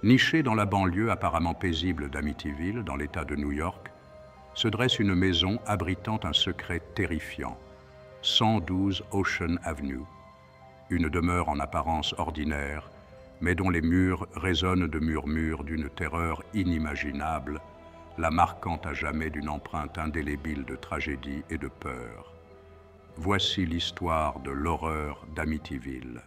Nichée dans la banlieue apparemment paisible d'Amityville, dans l'État de New York, se dresse une maison abritant un secret terrifiant, 112 Ocean Avenue, une demeure en apparence ordinaire, mais dont les murs résonnent de murmures d'une terreur inimaginable, la marquant à jamais d'une empreinte indélébile de tragédie et de peur. Voici l'histoire de l'horreur d'Amityville.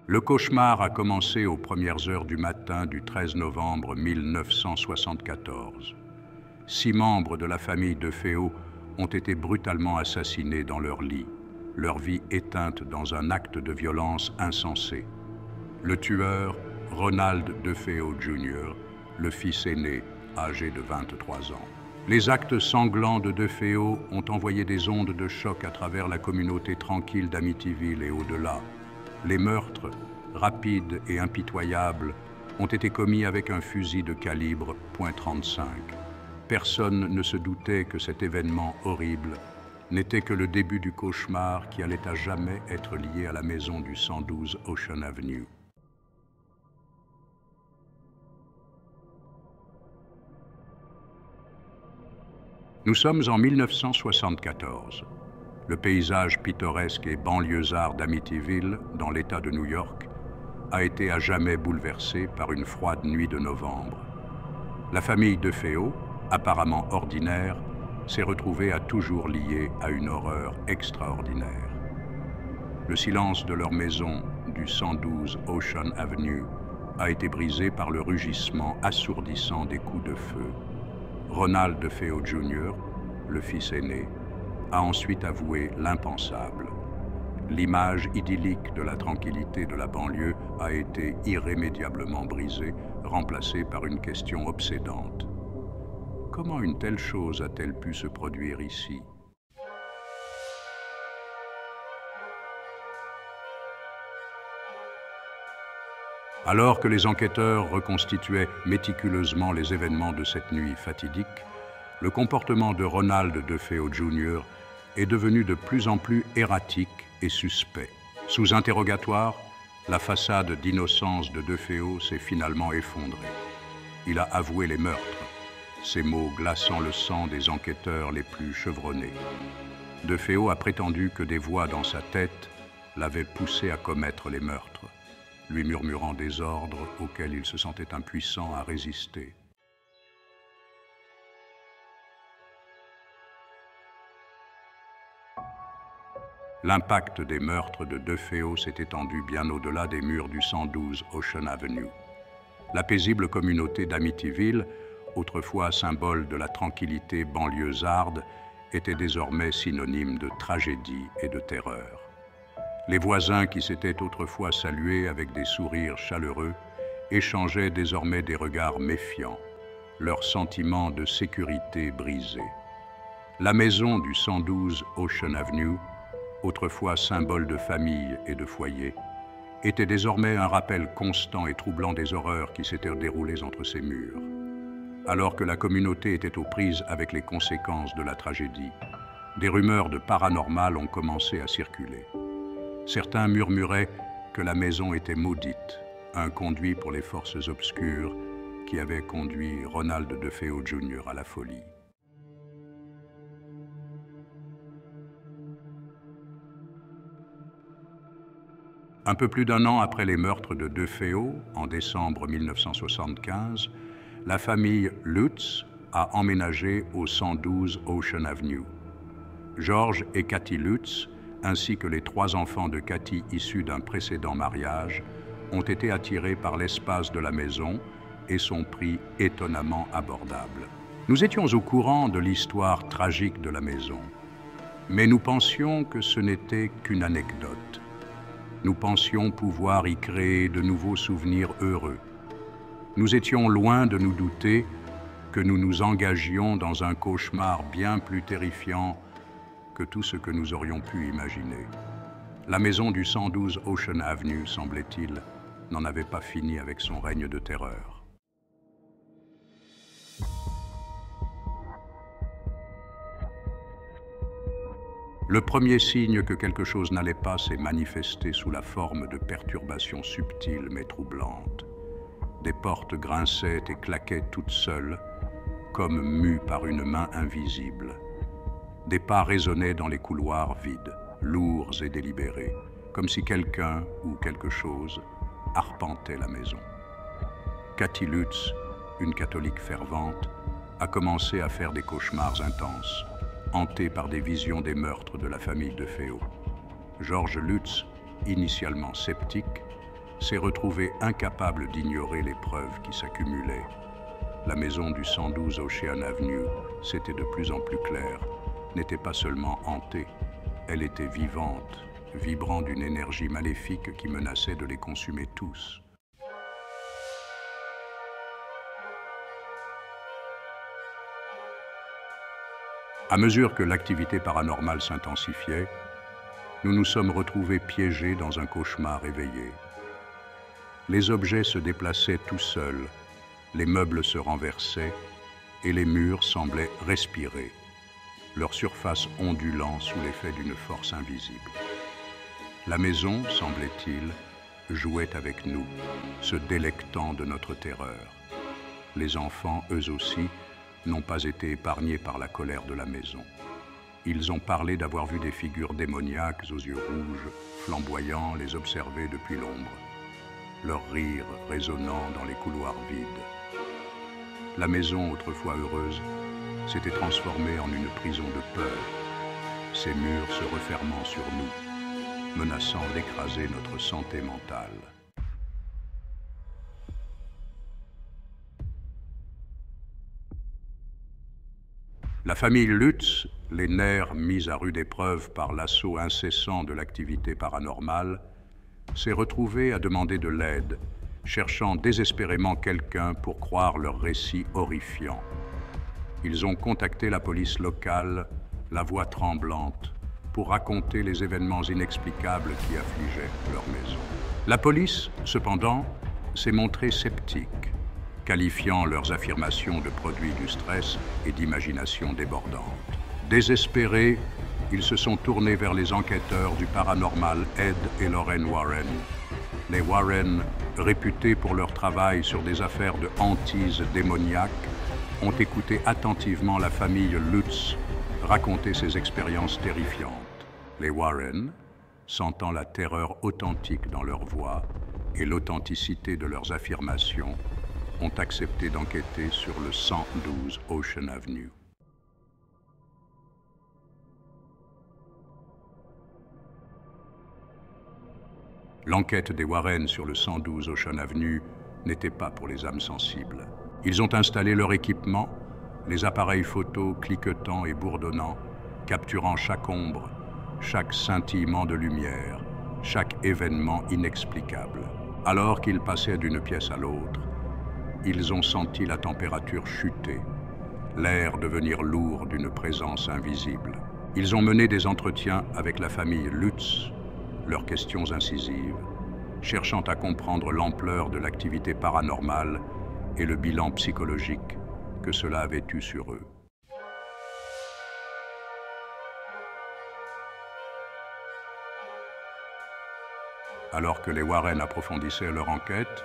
Le cauchemar a commencé aux premières heures du matin du 13 novembre 1974. 6 membres de la famille DeFeo ont été brutalement assassinés dans leur lit, leur vie éteinte dans un acte de violence insensé. Le tueur, Ronald DeFeo Jr., le fils aîné, âgé de 23 ans. Les actes sanglants de DeFeo ont envoyé des ondes de choc à travers la communauté tranquille d'Amityville et au-delà. Les meurtres, rapides et impitoyables, ont été commis avec un fusil de calibre .35. Personne ne se doutait que cet événement horrible n'était que le début du cauchemar qui allait à jamais être lié à la maison du 112 Ocean Avenue. Nous sommes en 1974. Le paysage pittoresque et banlieusard d'Amityville, dans l'État de New York, a été à jamais bouleversé par une froide nuit de novembre. La famille DeFeo, apparemment ordinaire, s'est retrouvée à toujours liée à une horreur extraordinaire. Le silence de leur maison du 112 Ocean Avenue a été brisé par le rugissement assourdissant des coups de feu. Ronald DeFeo Jr., le fils aîné, a ensuite avoué l'impensable. L'image idyllique de la tranquillité de la banlieue a été irrémédiablement brisée, remplacée par une question obsédante. Comment une telle chose a-t-elle pu se produire ici ? Alors que les enquêteurs reconstituaient méticuleusement les événements de cette nuit fatidique, le comportement de Ronald DeFeo Jr. est devenu de plus en plus erratique et suspect. Sous interrogatoire, la façade d'innocence de DeFeo s'est finalement effondrée. Il a avoué les meurtres, ces mots glaçant le sang des enquêteurs les plus chevronnés. DeFeo a prétendu que des voix dans sa tête l'avaient poussé à commettre les meurtres, lui murmurant des ordres auxquels il se sentait impuissant à résister. L'impact des meurtres de DeFeo s'est étendu bien au-delà des murs du 112 Ocean Avenue. La paisible communauté d'Amityville, autrefois symbole de la tranquillité banlieusarde, était désormais synonyme de tragédie et de terreur. Les voisins qui s'étaient autrefois salués avec des sourires chaleureux échangeaient désormais des regards méfiants, leur sentiment de sécurité brisé. La maison du 112 Ocean Avenue, autrefois symbole de famille et de foyer, était désormais un rappel constant et troublant des horreurs qui s'étaient déroulées entre ses murs. Alors que la communauté était aux prises avec les conséquences de la tragédie, des rumeurs de paranormal ont commencé à circuler. Certains murmuraient que la maison était maudite, un conduit pour les forces obscures qui avaient conduit Ronald DeFeo Jr. à la folie. Un peu plus d'un an après les meurtres de DeFeo, en décembre 1975, la famille Lutz a emménagé au 112 Ocean Avenue. George et Kathy Lutz, ainsi que les 3 enfants de Kathy issus d'un précédent mariage, ont été attirés par l'espace de la maison et son prix étonnamment abordable. Nous étions au courant de l'histoire tragique de la maison, mais nous pensions que ce n'était qu'une anecdote. Nous pensions pouvoir y créer de nouveaux souvenirs heureux. Nous étions loin de nous douter que nous nous engagions dans un cauchemar bien plus terrifiant que tout ce que nous aurions pu imaginer. La maison du 112 Ocean Avenue, semblait-il, n'en avait pas fini avec son règne de terreur. Le premier signe que quelque chose n'allait pas s'est manifesté sous la forme de perturbations subtiles mais troublantes. Des portes grinçaient et claquaient toutes seules, comme mues par une main invisible. Des pas résonnaient dans les couloirs vides, lourds et délibérés, comme si quelqu'un ou quelque chose arpentait la maison. Cathy Lutz, une catholique fervente, a commencé à faire des cauchemars intenses, hantée par des visions des meurtres de la famille DeFeo. George Lutz, initialement sceptique, s'est retrouvé incapable d'ignorer les preuves qui s'accumulaient. La maison du 112 Ocean Avenue, c'était de plus en plus clair, n'était pas seulement hantée, elle était vivante, vibrant d'une énergie maléfique qui menaçait de les consumer tous. À mesure que l'activité paranormale s'intensifiait, nous nous sommes retrouvés piégés dans un cauchemar éveillé. Les objets se déplaçaient tout seuls, les meubles se renversaient et les murs semblaient respirer, leur surface ondulant sous l'effet d'une force invisible. La maison, semblait-il, jouait avec nous, se délectant de notre terreur. Les enfants, eux aussi, n'ont pas été épargnés par la colère de la maison. Ils ont parlé d'avoir vu des figures démoniaques aux yeux rouges, flamboyants, les observer depuis l'ombre, leur rire résonnant dans les couloirs vides. La maison, autrefois heureuse, s'était transformée en une prison de peur, ses murs se refermant sur nous, menaçant d'écraser notre santé mentale. La famille Lutz, les nerfs mis à rude épreuve par l'assaut incessant de l'activité paranormale, s'est retrouvée à demander de l'aide, cherchant désespérément quelqu'un pour croire leur récit horrifiant. Ils ont contacté la police locale, la voix tremblante, pour raconter les événements inexplicables qui affligeaient leur maison. La police, cependant, s'est montrée sceptique, qualifiant leurs affirmations de produits du stress et d'imagination débordante. Désespérés, ils se sont tournés vers les enquêteurs du paranormal Ed et Lorraine Warren. Les Warren, réputés pour leur travail sur des affaires de hantise démoniaque, ont écouté attentivement la famille Lutz raconter ses expériences terrifiantes. Les Warren, sentant la terreur authentique dans leur voix et l'authenticité de leurs affirmations, ont accepté d'enquêter sur le 112 Ocean Avenue. L'enquête des Warren sur le 112 Ocean Avenue n'était pas pour les âmes sensibles. Ils ont installé leur équipement, les appareils photos cliquetants et bourdonnants, capturant chaque ombre, chaque scintillement de lumière, chaque événement inexplicable. Alors qu'ils passaient d'une pièce à l'autre, ils ont senti la température chuter, l'air devenir lourd d'une présence invisible. Ils ont mené des entretiens avec la famille Lutz, leurs questions incisives, cherchant à comprendre l'ampleur de l'activité paranormale et le bilan psychologique que cela avait eu sur eux. Alors que les Warren approfondissaient leur enquête,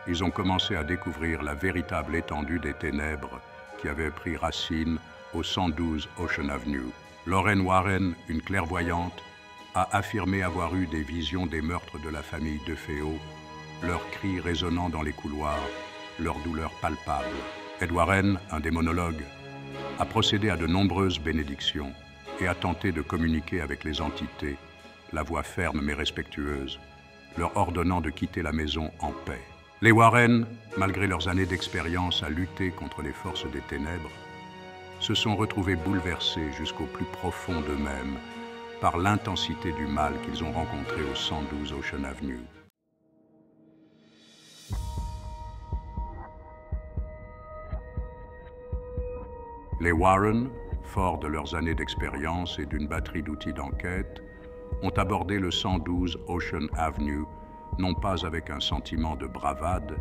ils ont commencé à découvrir la véritable étendue des ténèbres qui avaient pris racine au 112 Ocean Avenue. Lorraine Warren, une clairvoyante, a affirmé avoir eu des visions des meurtres de la famille DeFeo, leurs cris résonnant dans les couloirs, leurs douleurs palpables. Ed Warren, un démonologue, a procédé à de nombreuses bénédictions et a tenté de communiquer avec les entités, la voix ferme mais respectueuse, leur ordonnant de quitter la maison en paix. Les Warren, malgré leurs années d'expérience à lutter contre les forces des ténèbres, se sont retrouvés bouleversés jusqu'au plus profond d'eux-mêmes par l'intensité du mal qu'ils ont rencontré au 112 Ocean Avenue. Les Warren, forts de leurs années d'expérience et d'une batterie d'outils d'enquête, ont abordé le 112 Ocean Avenue non pas avec un sentiment de bravade,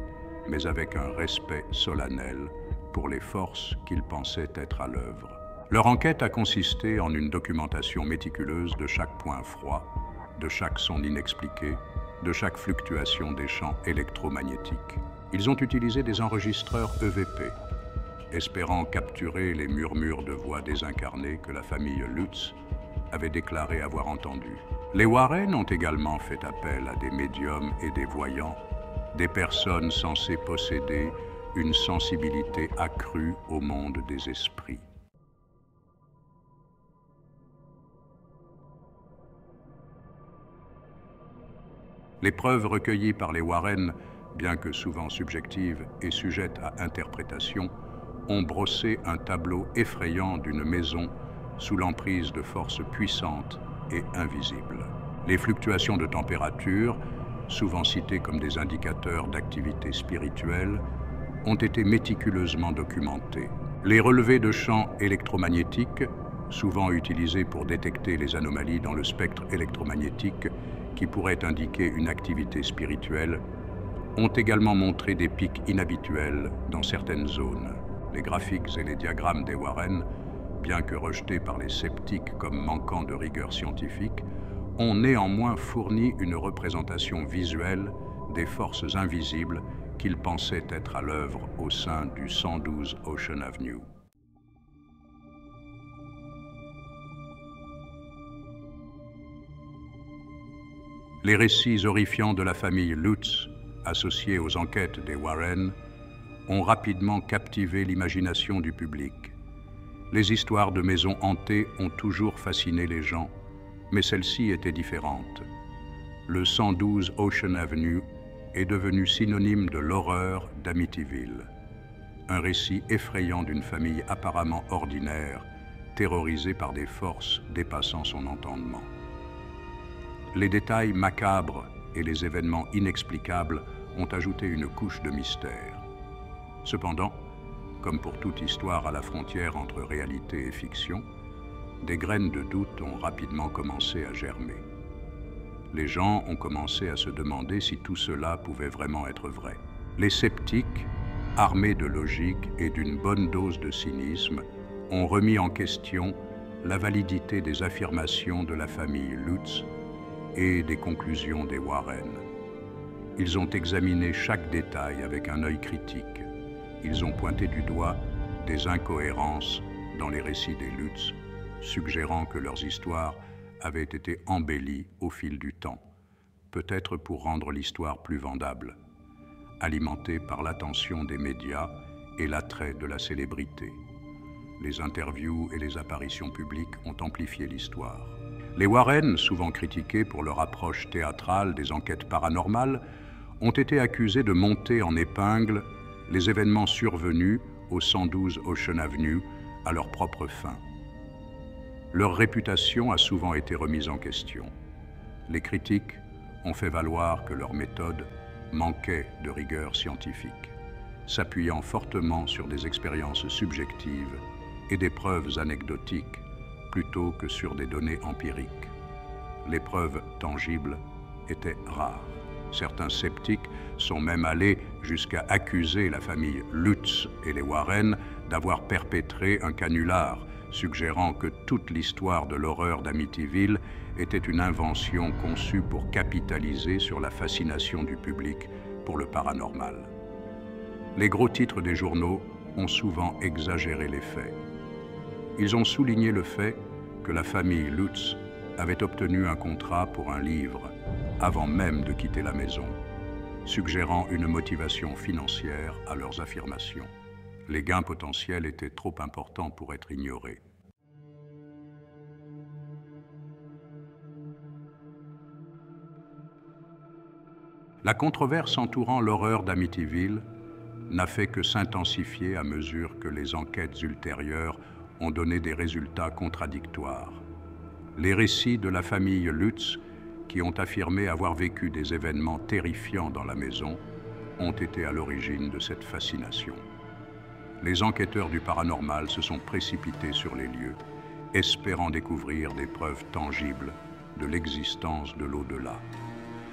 mais avec un respect solennel pour les forces qu'ils pensaient être à l'œuvre. Leur enquête a consisté en une documentation méticuleuse de chaque point froid, de chaque son inexpliqué, de chaque fluctuation des champs électromagnétiques. Ils ont utilisé des enregistreurs EVP, espérant capturer les murmures de voix désincarnées que la famille Lutz avait déclaré avoir entendus. Les Warren ont également fait appel à des médiums et des voyants, des personnes censées posséder une sensibilité accrue au monde des esprits. Les preuves recueillies par les Warren, bien que souvent subjectives et sujettes à interprétation, ont brossé un tableau effrayant d'une maison sous l'emprise de forces puissantes et invisibles. Les fluctuations de température, souvent citées comme des indicateurs d'activité spirituelle, ont été méticuleusement documentées. Les relevés de champs électromagnétiques, souvent utilisés pour détecter les anomalies dans le spectre électromagnétique qui pourraient indiquer une activité spirituelle, ont également montré des pics inhabituels dans certaines zones. Les graphiques et les diagrammes des Warren, bien que rejetés par les sceptiques comme manquant de rigueur scientifique, ont néanmoins fourni une représentation visuelle des forces invisibles qu'ils pensaient être à l'œuvre au sein du 112 Ocean Avenue. Les récits horrifiants de la famille Lutz, associés aux enquêtes des Warren, ont rapidement captivé l'imagination du public. Les histoires de maisons hantées ont toujours fasciné les gens, mais celle-ci était différente. Le 112 Ocean Avenue est devenu synonyme de l'horreur d'Amityville. Un récit effrayant d'une famille apparemment ordinaire, terrorisée par des forces dépassant son entendement. Les détails macabres et les événements inexplicables ont ajouté une couche de mystère. Cependant, comme pour toute histoire à la frontière entre réalité et fiction, des graines de doute ont rapidement commencé à germer. Les gens ont commencé à se demander si tout cela pouvait vraiment être vrai. Les sceptiques, armés de logique et d'une bonne dose de cynisme, ont remis en question la validité des affirmations de la famille Lutz et des conclusions des Warren. Ils ont examiné chaque détail avec un œil critique. Ils ont pointé du doigt des incohérences dans les récits des Lutz, suggérant que leurs histoires avaient été embellies au fil du temps, peut-être pour rendre l'histoire plus vendable, alimentée par l'attention des médias et l'attrait de la célébrité. Les interviews et les apparitions publiques ont amplifié l'histoire. Les Warren, souvent critiqués pour leur approche théâtrale des enquêtes paranormales, ont été accusés de monter en épingle les événements survenus au 112 Ocean Avenue à leur propre fin. Leur réputation a souvent été remise en question. Les critiques ont fait valoir que leur méthode manquait de rigueur scientifique, s'appuyant fortement sur des expériences subjectives et des preuves anecdotiques plutôt que sur des données empiriques. Les preuves tangibles étaient rares. Certains sceptiques sont même allés jusqu'à accuser la famille Lutz et les Warren d'avoir perpétré un canular, suggérant que toute l'histoire de l'horreur d'Amityville était une invention conçue pour capitaliser sur la fascination du public pour le paranormal. Les gros titres des journaux ont souvent exagéré les faits. Ils ont souligné le fait que la famille Lutz avait obtenu un contrat pour un livre avant même de quitter la maison, suggérant une motivation financière à leurs affirmations. Les gains potentiels étaient trop importants pour être ignorés. La controverse entourant l'horreur d'Amityville n'a fait que s'intensifier à mesure que les enquêtes ultérieures ont donné des résultats contradictoires. Les récits de la famille Lutz, qui ont affirmé avoir vécu des événements terrifiants dans la maison, ont été à l'origine de cette fascination. Les enquêteurs du paranormal se sont précipités sur les lieux, espérant découvrir des preuves tangibles de l'existence de l'au-delà.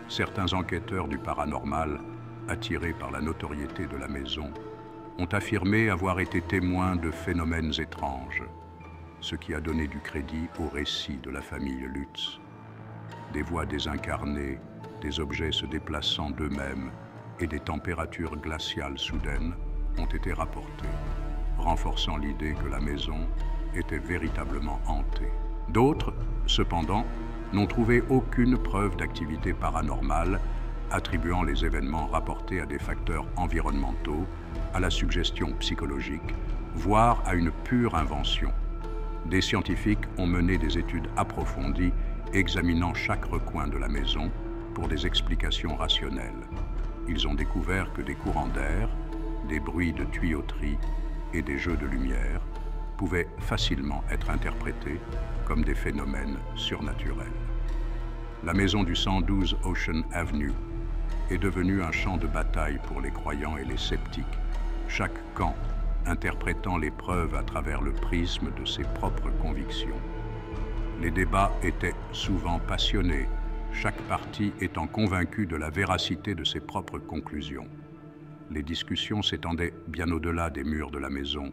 Certains enquêteurs du paranormal, attirés par la notoriété de la maison, ont affirmé avoir été témoins de phénomènes étranges. ce qui a donné du crédit au récit de la famille Lutz. Des voix désincarnées, des objets se déplaçant d'eux-mêmes et des températures glaciales soudaines ont été rapportées, renforçant l'idée que la maison était véritablement hantée. D'autres, cependant, n'ont trouvé aucune preuve d'activité paranormale, attribuant les événements rapportés à des facteurs environnementaux, à la suggestion psychologique, voire à une pure invention. Des scientifiques ont mené des études approfondies examinant chaque recoin de la maison pour des explications rationnelles. Ils ont découvert que des courants d'air, des bruits de tuyauterie et des jeux de lumière pouvaient facilement être interprétés comme des phénomènes surnaturels. La maison du 112 Ocean Avenue est devenue un champ de bataille pour les croyants et les sceptiques, chaque camp interprétant les preuves à travers le prisme de ses propres convictions. Les débats étaient souvent passionnés, chaque partie étant convaincue de la véracité de ses propres conclusions. Les discussions s'étendaient bien au-delà des murs de la maison,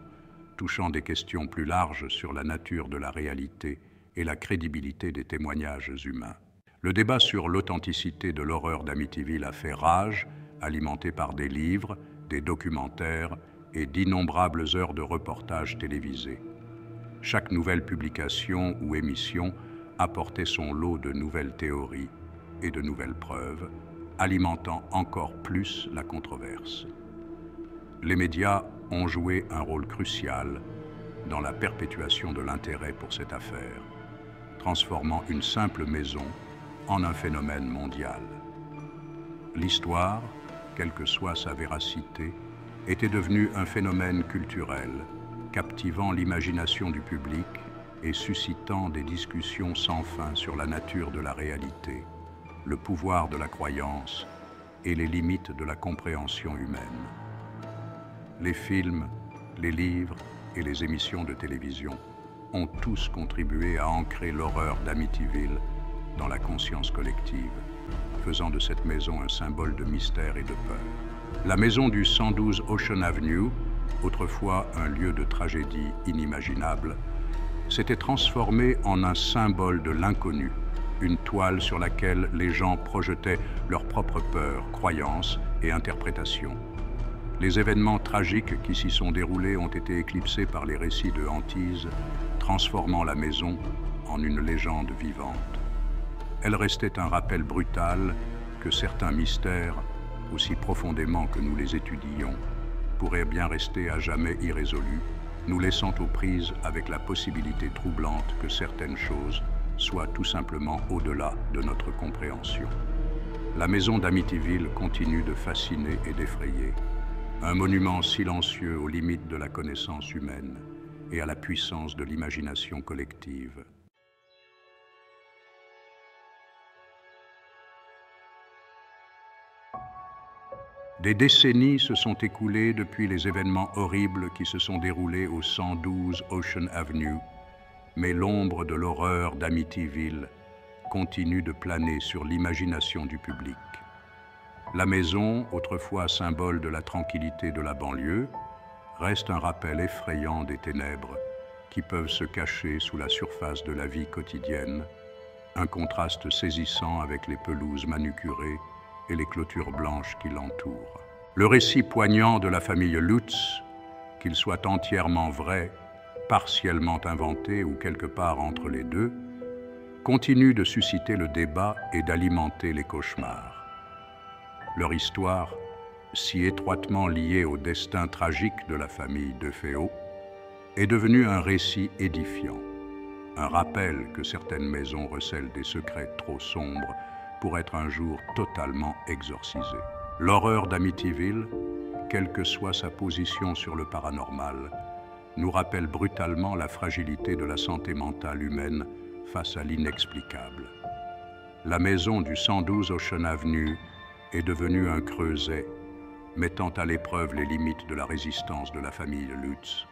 touchant des questions plus larges sur la nature de la réalité et la crédibilité des témoignages humains. Le débat sur l'authenticité de l'horreur d'Amityville a fait rage, alimenté par des livres, des documentaires et d'innombrables heures de reportages télévisés. Chaque nouvelle publication ou émission apportait son lot de nouvelles théories et de nouvelles preuves, alimentant encore plus la controverse. Les médias ont joué un rôle crucial dans la perpétuation de l'intérêt pour cette affaire, transformant une simple maison en un phénomène mondial. L'histoire, quelle que soit sa véracité, était devenue un phénomène culturel, captivant l'imagination du public et suscitant des discussions sans fin sur la nature de la réalité, le pouvoir de la croyance et les limites de la compréhension humaine. Les films, les livres et les émissions de télévision ont tous contribué à ancrer l'horreur d'Amityville dans la conscience collective, faisant de cette maison un symbole de mystère et de peur. La maison du 112 Ocean Avenue, autrefois un lieu de tragédie inimaginable, s'était transformée en un symbole de l'inconnu, une toile sur laquelle les gens projetaient leurs propres peurs, croyances et interprétations. Les événements tragiques qui s'y sont déroulés ont été éclipsés par les récits de hantise, transformant la maison en une légende vivante. Elle restait un rappel brutal que certains mystères, aussi profondément que nous les étudions, pourraient bien rester à jamais irrésolus, nous laissant aux prises avec la possibilité troublante que certaines choses soient tout simplement au-delà de notre compréhension. La maison d'Amityville continue de fasciner et d'effrayer, un monument silencieux aux limites de la connaissance humaine et à la puissance de l'imagination collective. Des décennies se sont écoulées depuis les événements horribles qui se sont déroulés au 112 Ocean Avenue, mais l'ombre de l'horreur d'Amityville continue de planer sur l'imagination du public. La maison, autrefois symbole de la tranquillité de la banlieue, reste un rappel effrayant des ténèbres qui peuvent se cacher sous la surface de la vie quotidienne, un contraste saisissant avec les pelouses manucurées et les clôtures blanches qui l'entourent. Le récit poignant de la famille Lutz, qu'il soit entièrement vrai, partiellement inventé ou quelque part entre les deux, continue de susciter le débat et d'alimenter les cauchemars. Leur histoire, si étroitement liée au destin tragique de la famille DeFeo, est devenue un récit édifiant, un rappel que certaines maisons recèlent des secrets trop sombres pour être un jour totalement exorcisés. L'horreur d'Amityville, quelle que soit sa position sur le paranormal, nous rappelle brutalement la fragilité de la santé mentale humaine face à l'inexplicable. La maison du 112 Ocean Avenue est devenue un creuset, mettant à l'épreuve les limites de la résistance de la famille Lutz,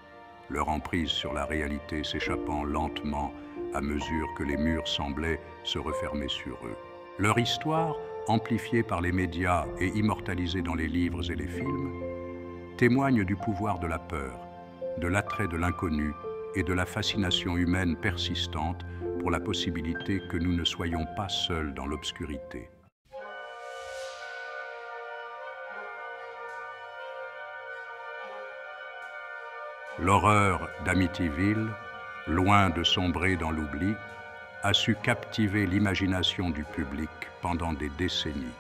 leur emprise sur la réalité s'échappant lentement à mesure que les murs semblaient se refermer sur eux. Leur histoire, amplifiée par les médias et immortalisée dans les livres et les films, témoigne du pouvoir de la peur, de l'attrait de l'inconnu et de la fascination humaine persistante pour la possibilité que nous ne soyons pas seuls dans l'obscurité. L'horreur d'Amityville, loin de sombrer dans l'oubli, a su captiver l'imagination du public pendant des décennies.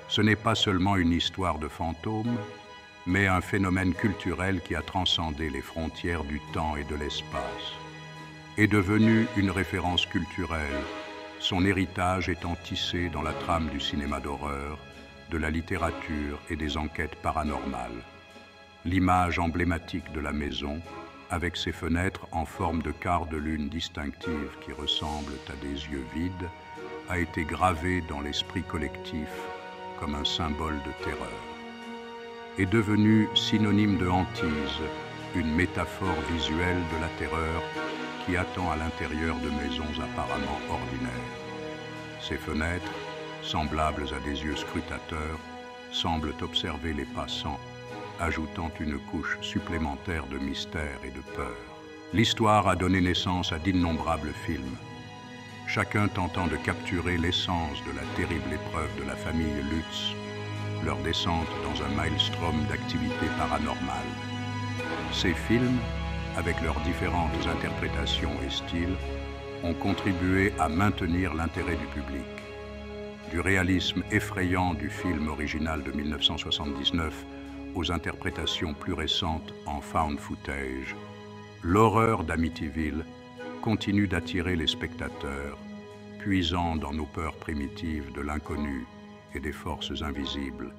Ce n'est pas seulement une histoire de fantômes, mais un phénomène culturel qui a transcendé les frontières du temps et de l'espace. Est devenu une référence culturelle, son héritage étant tissé dans la trame du cinéma d'horreur, de la littérature et des enquêtes paranormales. L'image emblématique de la maison, avec ses fenêtres en forme de quart de lune distinctives qui ressemblent à des yeux vides, a été gravée dans l'esprit collectif comme un symbole de terreur. Est devenue synonyme de hantise, une métaphore visuelle de la terreur qui attend à l'intérieur de maisons apparemment ordinaires. Ces fenêtres, semblables à des yeux scrutateurs, semblent observer les passants, ajoutant une couche supplémentaire de mystère et de peur. L'histoire a donné naissance à d'innombrables films, chacun tentant de capturer l'essence de la terrible épreuve de la famille Lutz, leur descente dans un maelstrom d'activités paranormales. Ces films, avec leurs différentes interprétations et styles, ont contribué à maintenir l'intérêt du public. Du réalisme effrayant du film original de 1979 aux interprétations plus récentes en found footage, l'horreur d'Amityville continue d'attirer les spectateurs, puisant dans nos peurs primitives de l'inconnu et des forces invisibles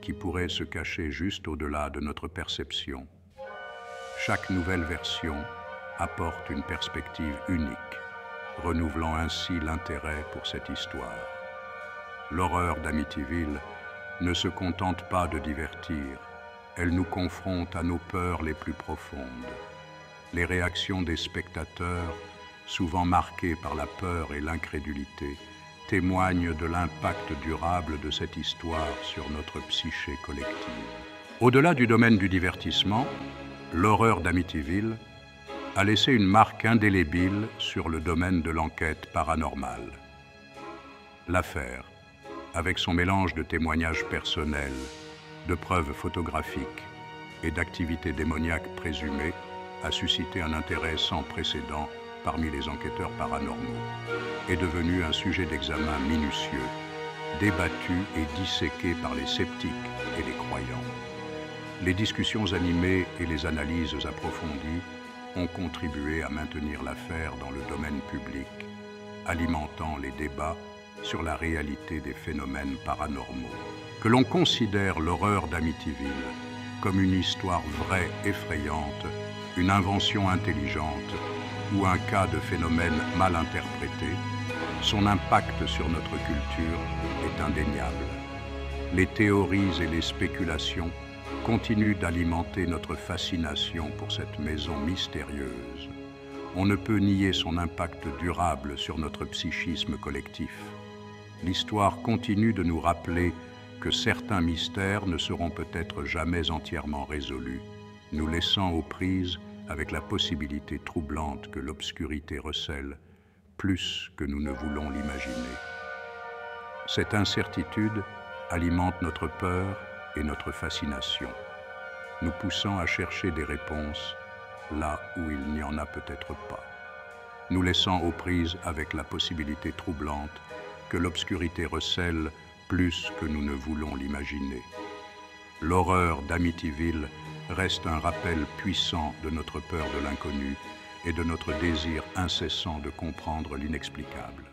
qui pourraient se cacher juste au-delà de notre perception. Chaque nouvelle version apporte une perspective unique, renouvelant ainsi l'intérêt pour cette histoire. L'horreur d'Amityville ne se contente pas de divertir, elle nous confronte à nos peurs les plus profondes. Les réactions des spectateurs, souvent marquées par la peur et l'incrédulité, témoignent de l'impact durable de cette histoire sur notre psyché collective. Au-delà du domaine du divertissement, l'horreur d'Amityville a laissé une marque indélébile sur le domaine de l'enquête paranormale. L'affaire, avec son mélange de témoignages personnels, de preuves photographiques et d'activités démoniaques présumées, a suscité un intérêt sans précédent parmi les enquêteurs paranormaux, est devenu un sujet d'examen minutieux, débattu et disséqué par les sceptiques et les croyants. Les discussions animées et les analyses approfondies ont contribué à maintenir l'affaire dans le domaine public, alimentant les débats sur la réalité des phénomènes paranormaux. Que l'on considère l'horreur d'Amityville comme une histoire vraie, effrayante, une invention intelligente ou un cas de phénomène mal interprété, son impact sur notre culture est indéniable. Les théories et les spéculations continuent d'alimenter notre fascination pour cette maison mystérieuse. On ne peut nier son impact durable sur notre psychisme collectif. L'histoire continue de nous rappeler que certains mystères ne seront peut-être jamais entièrement résolus, nous laissant aux prises avec la possibilité troublante que l'obscurité recèle, plus que nous ne voulons l'imaginer. Cette incertitude alimente notre peur et notre fascination, nous poussant à chercher des réponses là où il n'y en a peut-être pas, nous laissant aux prises avec la possibilité troublante que l'obscurité recèle plus que nous ne voulons l'imaginer. L'horreur d'Amityville reste un rappel puissant de notre peur de l'inconnu et de notre désir incessant de comprendre l'inexplicable.